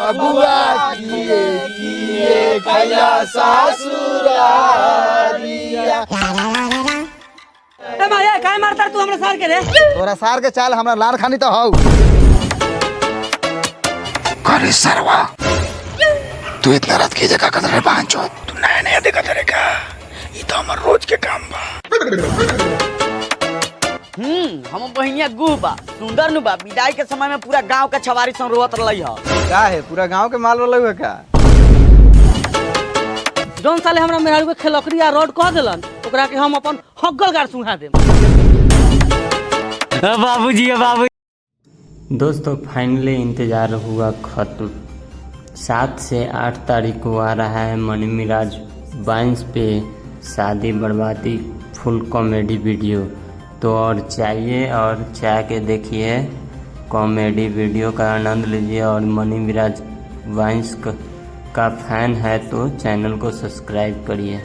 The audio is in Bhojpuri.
बबुआ किए कैला सासुरारिया। ए माया काय मारता तू हमरा सार के रे? तोरा सार के चाल हमरा लार खानी तो हौ। करे सरवा तू इतना रात की जगह कदर बांचो तू नया नया देखा तेरे का ये तो हमार रोज के काम बा। हम बहिनिया गुह बा सुंदर नु बा विदाई के समय में पूरा गांव के छवारी सन रोवत रहलै ह। का है पूरा गांव के माल वाला हुआ का? जोन साले हमरा मेहरारू के खेलकरिया रोड कह देलन ओकरा के हम अपन हग्गल गार सुंघा देम। बाबूजी बाबू दोस्तों फाइनली इंतज़ार हुआ ख़त्म। 7 से 8 तारीख को आ रहा है मनी मिराज वाइन्स पे शादी बर्बादी फुल कॉमेडी वीडियो। तो और चाहिए और चाह के देखिए कॉमेडी वीडियो का आनंद लीजिए। और मनी मिराज वाइन्स का फ़ैन है तो चैनल को सब्सक्राइब करिए।